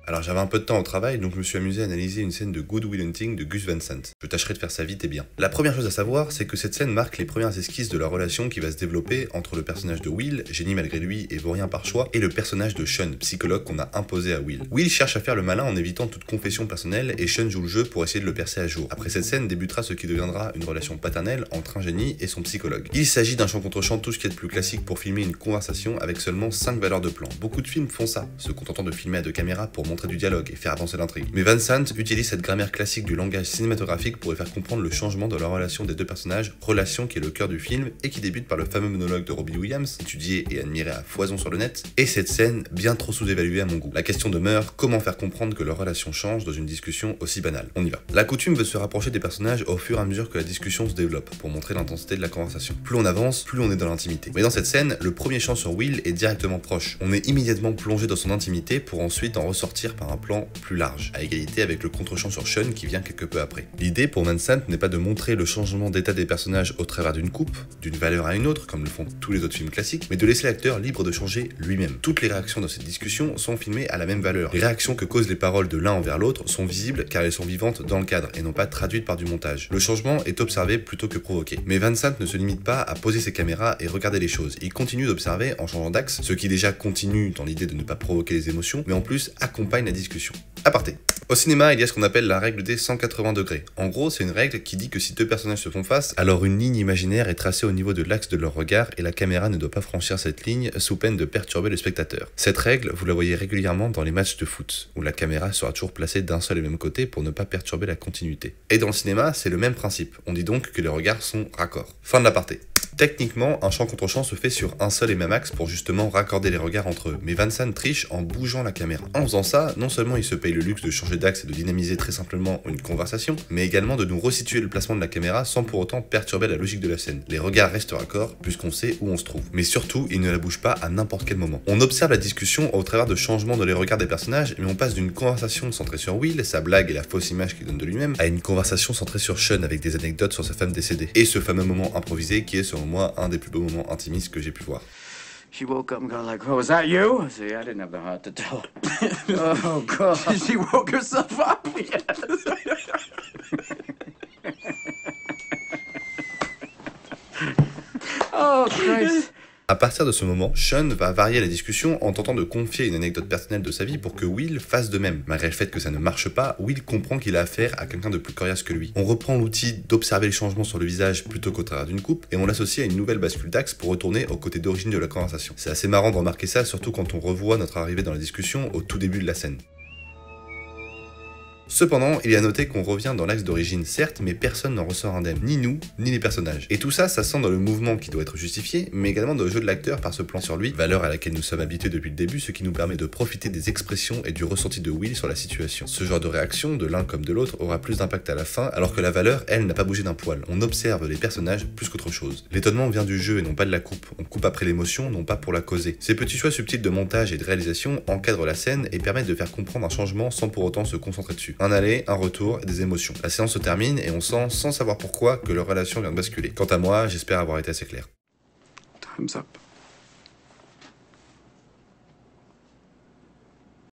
Alors j'avais un peu de temps au travail, donc je me suis amusé à analyser une scène de Good Will Hunting de Gus Van Sant. Je tâcherai de faire ça vite et bien. La première chose à savoir, c'est que cette scène marque les premières esquisses de la relation qui va se développer entre le personnage de Will, génie malgré lui et vaurien par choix, et le personnage de Sean, psychologue qu'on a imposé à Will. Will cherche à faire le malin en évitant toute confession personnelle et Sean joue le jeu pour essayer de le percer à jour. Après cette scène débutera ce qui deviendra une relation paternelle entre un génie et son psychologue. Il s'agit d'un champ contre champ, tout ce qui est de plus classique pour filmer une conversation avec seulement 5 valeurs de plan. Beaucoup de films font ça, se contentant de filmer à 2 caméras pour montrer du dialogue et faire avancer l'intrigue. Mais Van Sant utilise cette grammaire classique du langage cinématographique pour y faire comprendre le changement de la relation des deux personnages, relation qui est le cœur du film et qui débute par le fameux monologue de Robbie Williams, étudié et admiré à foison sur le net, et cette scène bien trop sous-évaluée à mon goût. La question demeure, comment faire comprendre que leur relation change dans une discussion aussi banale? On y va. La coutume veut se rapprocher des personnages au fur et à mesure que la discussion se développe, pour montrer l'intensité de la conversation. Plus on avance, plus on est dans l'intimité. Mais dans cette scène, le premier champ sur Will est directement proche. On est immédiatement plongé dans son intimité pour ensuite en ressortir par un plan plus large, à égalité avec le contre-champ sur Sean qui vient quelque peu après. L'idée pour Van Sant n'est pas de montrer le changement d'état des personnages au travers d'une coupe, d'une valeur à une autre, comme le font tous les autres films classiques, mais de laisser l'acteur libre de changer lui-même. Toutes les réactions de cette discussion sont filmées à la même valeur. Les réactions que causent les paroles de l'un envers l'autre sont visibles car elles sont vivantes dans le cadre et non pas traduites par du montage. Le changement est observé plutôt que provoqué. Mais Van Sant ne se limite pas à poser ses caméras et regarder les choses. Il continue d'observer en changeant d'axe, ce qui déjà continue dans l'idée de ne pas provoquer les émotions, mais en plus accompagne la discussion. Aparté. Au cinéma, il y a ce qu'on appelle la règle des 180 degrés. En gros, c'est une règle qui dit que si deux personnages se font face, alors une ligne imaginaire est tracée au niveau de l'axe de leur regard et la caméra ne doit pas franchir cette ligne sous peine de perturber le spectateur. Cette règle, vous la voyez régulièrement dans les matchs de foot, où la caméra sera toujours placée d'un seul et même côté pour ne pas perturber la continuité. Et dans le cinéma, c'est le même principe. On dit donc que les regards sont raccords. Fin de l'aparté. Techniquement, un champ contre champ se fait sur un seul et même axe pour justement raccorder les regards entre eux, mais Van Sant triche en bougeant la caméra. En faisant ça, non seulement il se paye le luxe de changer d'axe et de dynamiser très simplement une conversation, mais également de nous resituer le placement de la caméra sans pour autant perturber la logique de la scène. Les regards restent raccords puisqu'on sait où on se trouve. Mais surtout, il ne la bouge pas à n'importe quel moment. On observe la discussion au travers de changements dans les regards des personnages, mais on passe d'une conversation centrée sur Will, sa blague et la fausse image qu'il donne de lui-même, à une conversation centrée sur Sean avec des anecdotes sur sa femme décédée. Et ce fameux moment improvisé qui est selon moi un des plus beaux moments intimistes que j'ai pu voir. She woke up and got like, oh, was that you? I said, I didn't have the heart to tell. Oh, God. She woke herself up? Yes. Oh, Christ. À partir de ce moment, Sean va varier la discussion en tentant de confier une anecdote personnelle de sa vie pour que Will fasse de même. Malgré le fait que ça ne marche pas, Will comprend qu'il a affaire à quelqu'un de plus coriace que lui. On reprend l'outil d'observer les changements sur le visage plutôt qu'au travers d'une coupe, et on l'associe à une nouvelle bascule d'axe pour retourner au côté d'origine de la conversation. C'est assez marrant de remarquer ça, surtout quand on revoit notre arrivée dans la discussion au tout début de la scène. Cependant, il est à noter qu'on revient dans l'axe d'origine, certes, mais personne n'en ressort indemne, ni nous, ni les personnages. Et tout ça, ça sent dans le mouvement qui doit être justifié, mais également dans le jeu de l'acteur par ce plan sur lui, valeur à laquelle nous sommes habitués depuis le début, ce qui nous permet de profiter des expressions et du ressenti de Will sur la situation. Ce genre de réaction, de l'un comme de l'autre, aura plus d'impact à la fin, alors que la valeur, elle, n'a pas bougé d'un poil. On observe les personnages plus qu'autre chose. L'étonnement vient du jeu et non pas de la coupe. On coupe après l'émotion, non pas pour la causer. Ces petits choix subtils de montage et de réalisation encadrent la scène et permettent de faire comprendre un changement sans pour autant se concentrer dessus. Un aller, un retour et des émotions. La séance se termine et on sent, sans savoir pourquoi, que leur relation vient de basculer. Quant à moi, j'espère avoir été assez clair. Time's up.